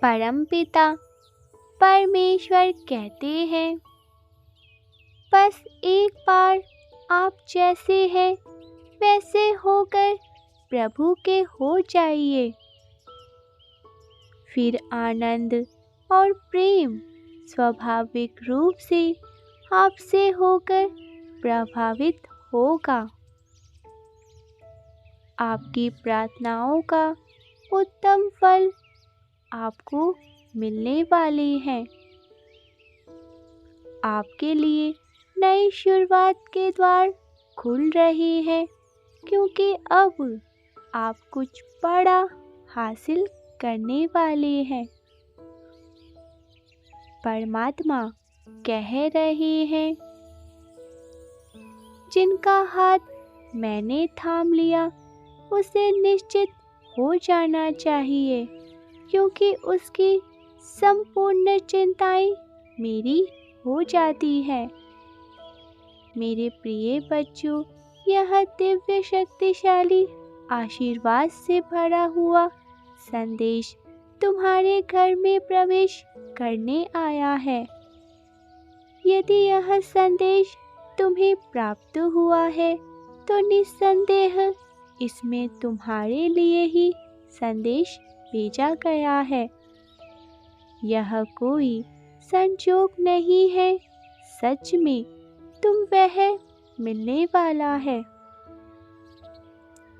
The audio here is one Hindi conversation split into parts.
परमपिता परमेश्वर कहते हैं, बस एक बार आप जैसे हैं वैसे होकर प्रभु के हो जाइए। फिर आनंद और प्रेम स्वाभाविक रूप से आपसे होकर प्रभावित होगा। आपकी प्रार्थनाओं का उत्तम फल आपको मिलने वाले हैं। आपके लिए नई शुरुआत के द्वार खुल रहे हैं, क्योंकि अब आप कुछ बड़ा हासिल करने वाले हैं। परमात्मा कह रहे हैं, जिनका हाथ मैंने थाम लिया उसे निश्चित हो जाना चाहिए, क्योंकि उसकी संपूर्ण चिंताएं मेरी हो जाती है। मेरे प्रिय बच्चों, यह दिव्य शक्तिशाली आशीर्वाद से भरा हुआ संदेश तुम्हारे घर में प्रवेश करने आया है। यदि यह संदेश तुम्हें प्राप्त हुआ है तो निस्संदेह इसमें तुम्हारे लिए ही संदेश भेजा गया है। यह कोई संजोग नहीं है, सच में तुम वह मिलने वाला है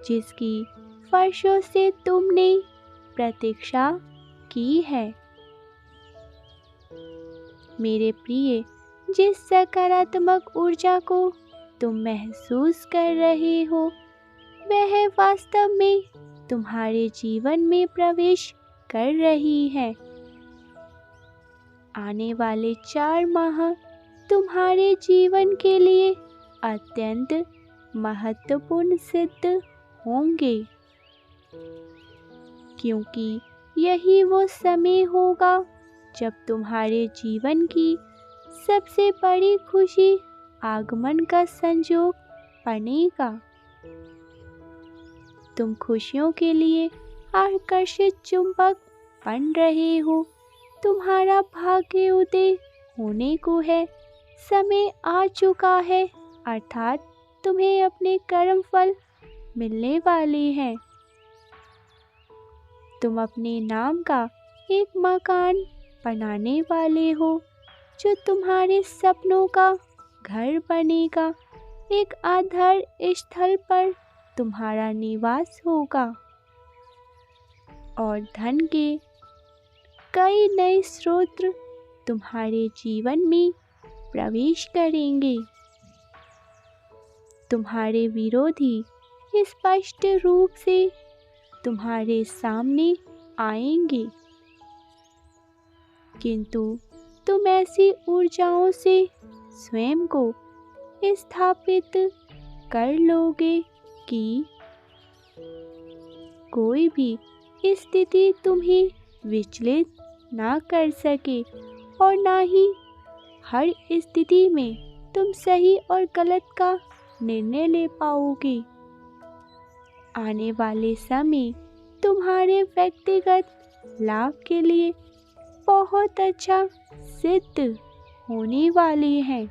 जिसकी वर्षों से तुमने प्रतीक्षा की है। मेरे प्रिय, जिस सकारात्मक ऊर्जा को तुम महसूस कर रहे हो वह वास्तव में तुम्हारे जीवन में प्रवेश कर रही है। आने वाले 4 माह तुम्हारे जीवन के लिए अत्यंत महत्वपूर्ण सिद्ध होंगे, क्योंकि यही वो समय होगा जब तुम्हारे जीवन की सबसे बड़ी खुशी आगमन का संयोग बनेगा। तुम खुशियों के लिए आकर्षित चुंबक बन रहे हो। तुम्हारा भाग्य उदय होने को है, समय आ चुका है, अर्थात तुम्हें अपने कर्म फल मिलने वाले हैं। तुम अपने नाम का एक मकान बनाने वाले हो जो तुम्हारे सपनों का घर बनेगा। एक आधार स्थल पर तुम्हारा निवास होगा और धन के कई नए स्रोत तुम्हारे जीवन में प्रवेश करेंगे। तुम्हारे विरोधी स्पष्ट रूप से तुम्हारे सामने आएंगे, किंतु तुम ऐसी ऊर्जाओं से स्वयं को स्थापित कर लोगे कि कोई भी स्थिति तुम्हें विचलित ना कर सके और ना ही हर स्थिति में तुम सही और गलत का निर्णय ले पाओगे। आने वाले समय तुम्हारे व्यक्तिगत लाभ के लिए बहुत अच्छा सिद्ध होने वाले हैं।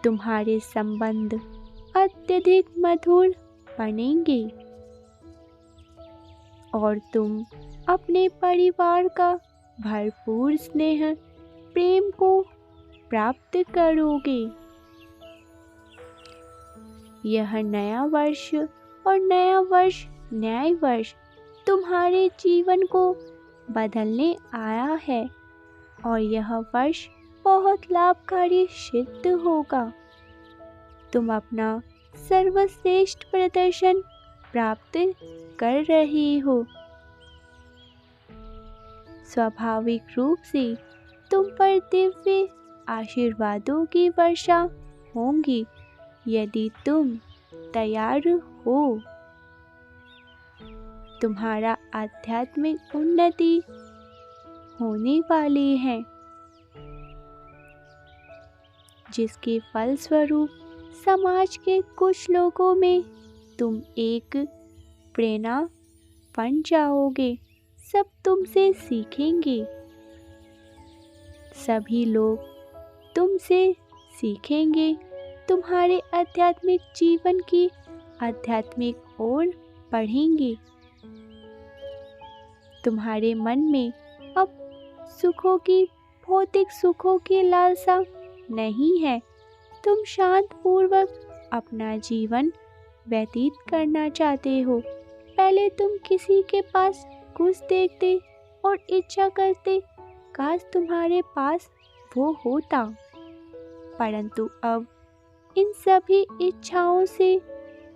तुम्हारे संबंध अत्यधिक मधुर बनेंगे और तुम अपने परिवार का भरपूर स्नेह प्रेम को प्राप्त करोगे। यह नया वर्ष और नया वर्ष न्याय वर्ष तुम्हारे जीवन को बदलने आया है और यह वर्ष बहुत लाभकारी सिद्ध होगा। तुम अपना सर्वश्रेष्ठ प्रदर्शन प्राप्त कर रहे हो। स्वाभाविक रूप से तुम पर दिव्य आशीर्वादों की वर्षा होंगी यदि तुम तैयार हो। तुम्हारा आध्यात्मिक उन्नति होने वाली है, जिसके फलस्वरूप समाज के कुछ लोगों में तुम एक प्रेरणा बन जाओगे। सब तुमसे सीखेंगे। सभी लोग तुमसे सीखेंगे, तुम्हारे आध्यात्मिक जीवन की आध्यात्मिक ओर बढ़ेंगे। तुम्हारे मन में अब सुखों की, भौतिक सुखों की लालसा नहीं है। तुम शांत पूर्वक अपना जीवन व्यतीत करना चाहते हो। पहले तुम किसी के पास कुछ देखते और इच्छा करते, काश तुम्हारे पास वो होता। परंतु अब इन सभी इच्छाओं से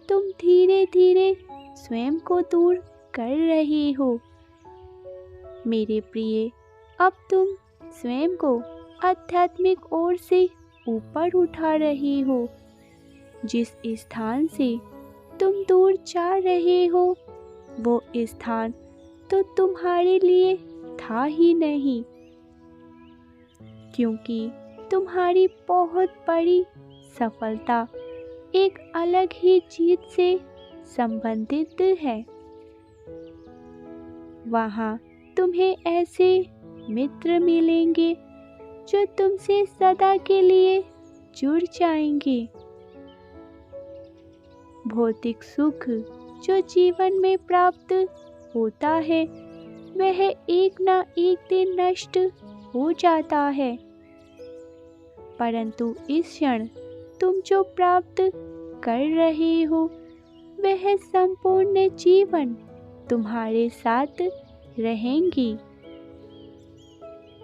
तुम धीरे धीरे स्वयं को दूर कर रहे हो। मेरे प्रिय, अब तुम स्वयं को आध्यात्मिक ओर से ऊपर उठा रहे हो। जिस स्थान से तुम दूर जा रहे हो, वो स्थान तो तुम्हारे लिए था ही नहीं, क्योंकि तुम्हारी बहुत बड़ी सफलता एक अलग ही जीत से संबंधित है। वहाँ तुम्हें ऐसे मित्र मिलेंगे जो तुमसे सदा के लिए जुड़ जाएंगे। भौतिक सुख जो जीवन में प्राप्त होता है, वह एक ना एक दिन नष्ट हो जाता है। परंतु इस क्षण तुम जो प्राप्त कर रहे हो, वह संपूर्ण जीवन तुम्हारे साथ रहेंगी।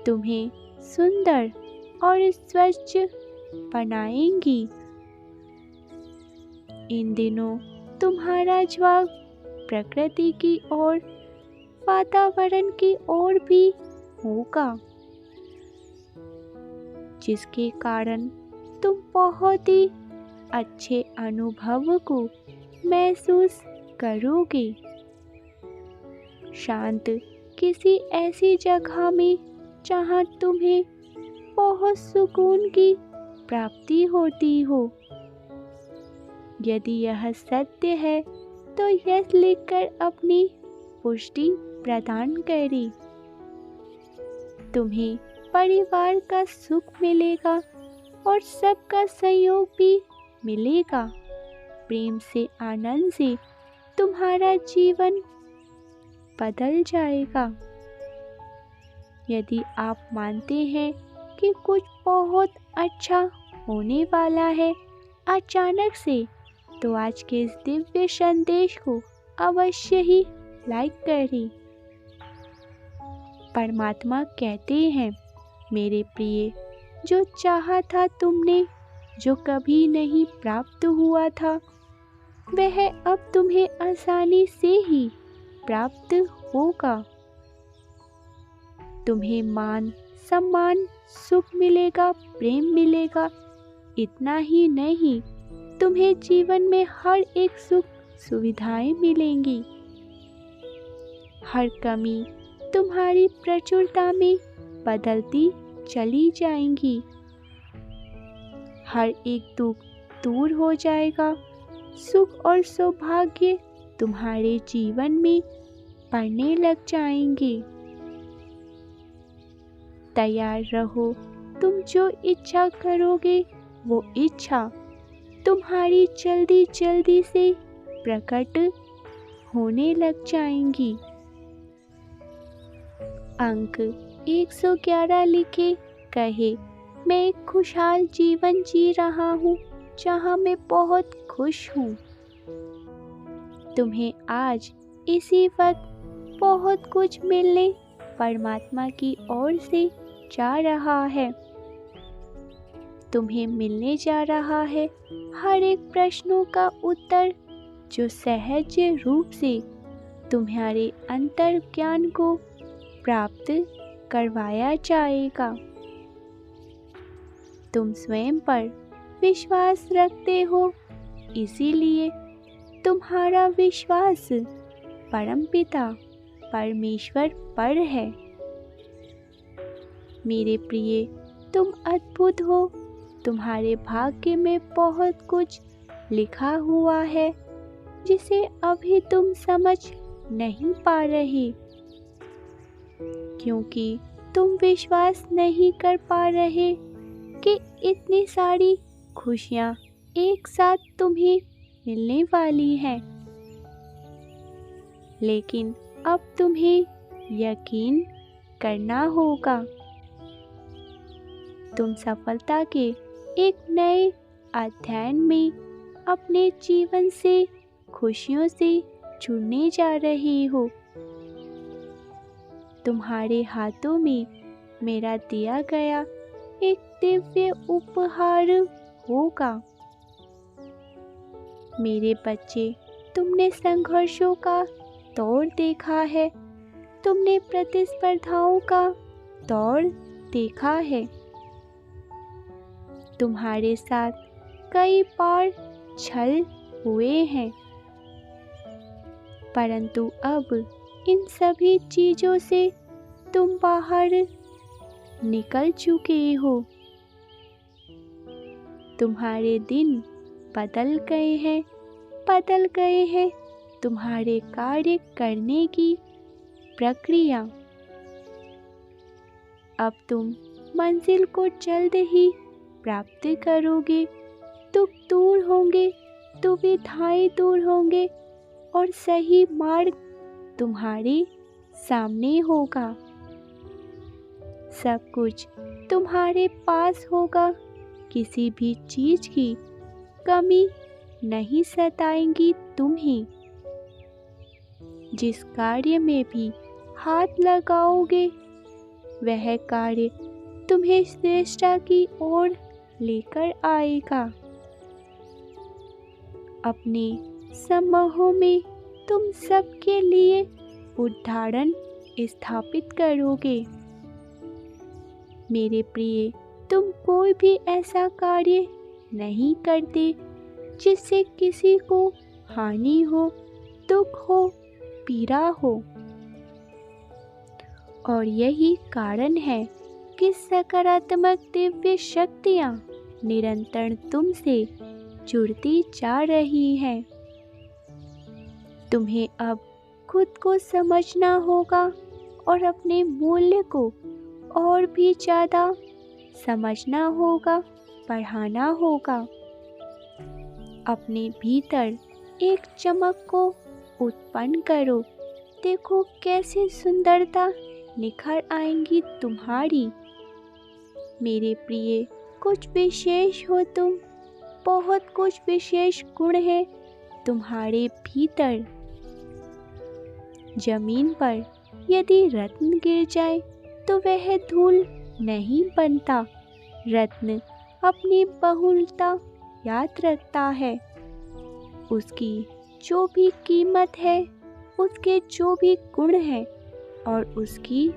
तुम्हें सुंदर और स्वच्छ बनाएंगी। इन दिनों तुम्हारा झुकाव प्रकृति की ओर, वातावरण की ओर भी होगा, जिसके कारण तुम बहुत ही अच्छे अनुभव को महसूस करोगे। शांत किसी ऐसी जगह में जहाँ तुम्हें बहुत सुकून की प्राप्ति होती हो। यदि यह सत्य है तो यह लिखकर अपनी पुष्टि प्रदान करें। तुम्हें परिवार का सुख मिलेगा और सबका सहयोग भी मिलेगा। प्रेम से, आनंद से तुम्हारा जीवन बदल जाएगा। यदि आप मानते हैं कि कुछ बहुत अच्छा होने वाला है अचानक से, तो आज के इस दिव्य संदेश को अवश्य ही लाइक करें। परमात्मा कहते हैं, मेरे प्रिय, जो चाहा था तुमने, जो कभी नहीं प्राप्त हुआ था, वह अब तुम्हें आसानी से ही प्राप्त होगा। तुम्हें मान, सम्मान, सुख मिलेगा, प्रेम मिलेगा। इतना ही नहीं, तुम्हें जीवन में हर एक सुख सुविधाएं मिलेंगी। हर कमी तुम्हारी प्रचुरता में बदलती चली जाएंगी। हर एक दुख दूर हो जाएगा। सुख और सौभाग्य तुम्हारे जीवन में बढ़ने लग जाएंगे। तैयार रहो, तुम जो इच्छा करोगे वो इच्छा तुम्हारी जल्दी जल्दी से प्रकट होने लग जाएंगी। अंक 111 लिखे, कहे, मैं एक खुशहाल जीवन जी रहा हूँ जहाँ मैं बहुत खुश हूँ। तुम्हें आज इसी वक्त बहुत कुछ मिलने परमात्मा की ओर से जा रहा है। तुम्हें मिलने जा रहा है हर एक प्रश्नों का उत्तर, जो सहज रूप से तुम्हारे अंतर ज्ञान को प्राप्त करवाया जाएगा। तुम स्वयं पर विश्वास रखते हो, इसीलिए तुम्हारा विश्वास परमपिता परमेश्वर पर है। मेरे प्रिय, तुम अद्भुत हो। तुम्हारे भाग्य में बहुत कुछ लिखा हुआ है, जिसे अभी तुम समझ नहीं पा रहे। क्योंकि तुम विश्वास नहीं कर पा रहे कि इतनी सारी खुशियाँ एक साथ तुम्हें मिलने वाली हैं। लेकिन अब तुम्हें यकीन करना होगा। तुम सफलता के एक नए अध्याय में अपने जीवन से खुशियों से जुड़ने जा रहे हो। तुम्हारे हाथों में मेरा दिया गया एक दिव्य उपहार होगा। मेरे बच्चे, तुमने संघर्षों का दौर देखा है, तुमने प्रतिस्पर्धाओं का दौर देखा है। तुम्हारे साथ कई बार छल हुए हैं, परंतु अब इन सभी चीजों से तुम बाहर निकल चुके हो। तुम्हारे दिन बदल गए हैं तुम्हारे कार्य करने की प्रक्रिया। अब तुम मंजिल को जल्द ही प्राप्त करोगे। दुख दूर होंगे, दुविधाएं दूर होंगे और सही मार्ग तुम्हारे सामने होगा। सब कुछ तुम्हारे पास होगा। किसी भी चीज की कमी नहीं सताएंगी तुम्हें। जिस कार्य में भी हाथ लगाओगे वह कार्य तुम्हें श्रेष्ठता की ओर लेकर आएगा। अपने समूहों में तुम सबके लिए उदाहरण स्थापित करोगे। मेरे प्रिय, तुम कोई भी ऐसा कार्य नहीं करते जिससे किसी को हानि हो, दुख हो, पीड़ा हो। और यही कारण है कि सकारात्मक दिव्य शक्तियाँ निरंतर तुमसे जुड़ती जा रही हैं। तुम्हें अब खुद को समझना होगा और अपने मूल्य को और भी ज़्यादा समझना होगा, बढ़ाना होगा। अपने भीतर एक चमक को उत्पन्न करो। देखो कैसे सुंदरता निखर आएंगी तुम्हारी। मेरे प्रिय, कुछ विशेष हो तुम, बहुत कुछ विशेष गुण है तुम्हारे भीतर। जमीन पर यदि रत्न गिर जाए तो वह धूल नहीं बनता। रत्न अपनी बहुलता याद रखता है। उसकी जो भी कीमत है, उसके जो भी गुण है और उसकी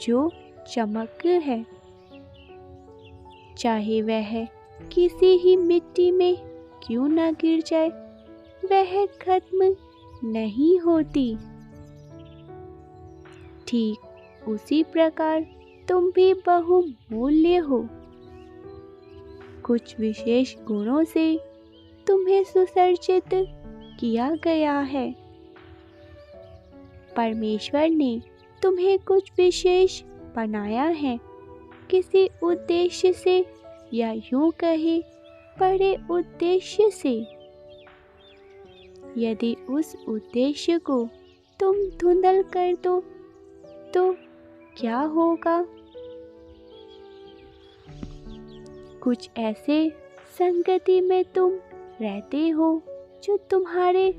जो चमक है, चाहे वह किसी ही मिट्टी में क्यों न गिर जाए, वह खत्म नहीं होती। ठीक उसी प्रकार तुम भी बहुमूल्य हो। कुछ विशेष गुणों से तुम्हें सुसज्जित किया गया है। परमेश्वर ने तुम्हें कुछ विशेष बनाया है, किसी उद्देश्य से, या यूं कहे बड़े उद्देश्य से। यदि उस उद्देश्य को तुम धुंधल कर दो तो क्या होगा? कुछ ऐसे संगति में तुम रहते हो जो तुम्हारे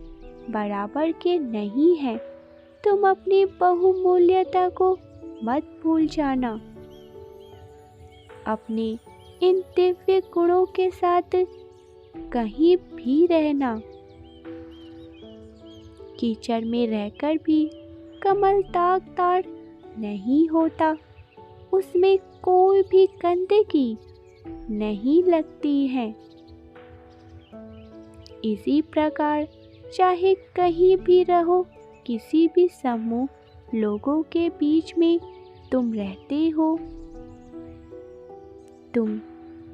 बराबर के नहीं है। तुम अपनी बहुमूल्यता को मत भूल जाना। अपने इन दिव्य गुणों के साथ कहीं भी रहना। कीचड़ में रहकर भी कमल दागदार नहीं होता, उसमें कोई भी गंदगी नहीं लगती है। इसी प्रकार चाहे कहीं भी रहो, किसी भी समूह लोगों के बीच में तुम रहते हो, तुम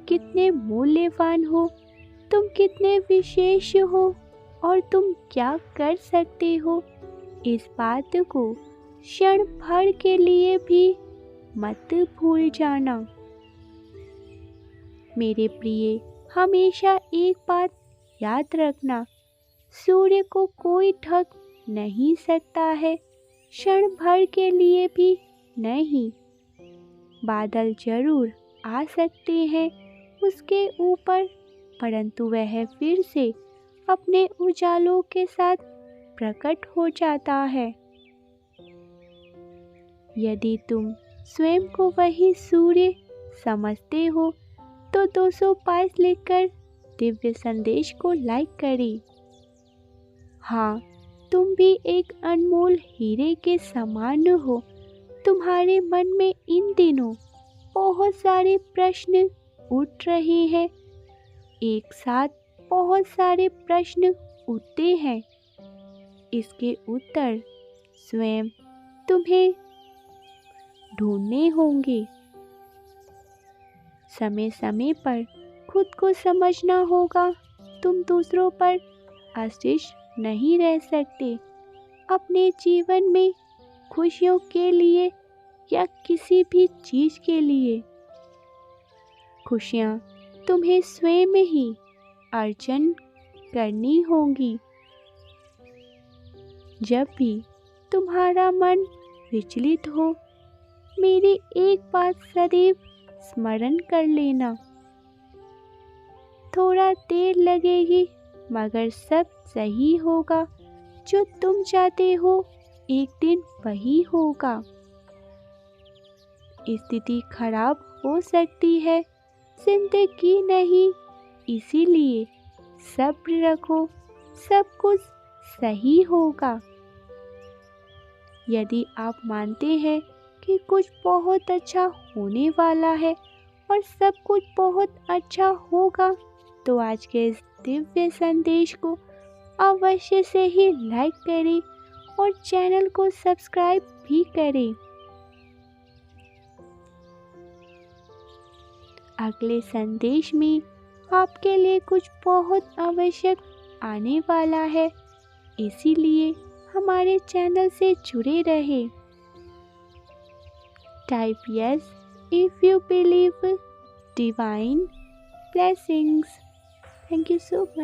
कितने मूल्यवान हो, तुम कितने विशेष हो और तुम क्या कर सकते हो, इस बात को क्षण भर के लिए भी मत भूल जाना। मेरे प्रिय, हमेशा एक बात याद रखना, सूर्य को कोई ढक नहीं सकता है, क्षण भर के लिए भी नहीं। बादल जरूर आ सकते हैं उसके ऊपर, परंतु वह फिर से अपने उजालों के साथ प्रकट हो जाता है। यदि तुम स्वयं को वही सूर्य समझते हो तो 222 लिखकर दिव्य संदेश को लाइक करें। हाँ, तुम भी एक अनमोल हीरे के समान हो। तुम्हारे मन में इन दिनों बहुत सारे प्रश्न उठ रहे हैं, एक साथ बहुत सारे प्रश्न उठते हैं। इसके उत्तर स्वयं तुम्हें ढूंढने होंगे। समय समय पर खुद को समझना होगा। तुम दूसरों पर आश्रित नहीं रह सकते। अपने जीवन में खुशियों के लिए या किसी भी चीज के लिए खुशियाँ तुम्हें स्वयं ही अर्जन करनी होंगी। जब भी तुम्हारा मन विचलित हो, मेरी एक बात सदैव स्मरण कर लेना। थोड़ा देर लगेगी मगर सब सही होगा। जो तुम चाहते हो एक दिन वही होगा। स्थिति खराब हो सकती है, जिंदगी नहीं, इसीलिए सब्र रखो, सब कुछ सही होगा। यदि आप मानते हैं कि कुछ बहुत अच्छा होने वाला है और सब कुछ बहुत अच्छा होगा, तो आज के इस दिव्य संदेश को अवश्य से ही लाइक करें और चैनल को सब्सक्राइब भी करें। अगले संदेश में आपके लिए कुछ बहुत आवश्यक आने वाला है, इसीलिए हमारे चैनल से जुड़े रहें। Type yes if you believe divine blessings. Thank you so much.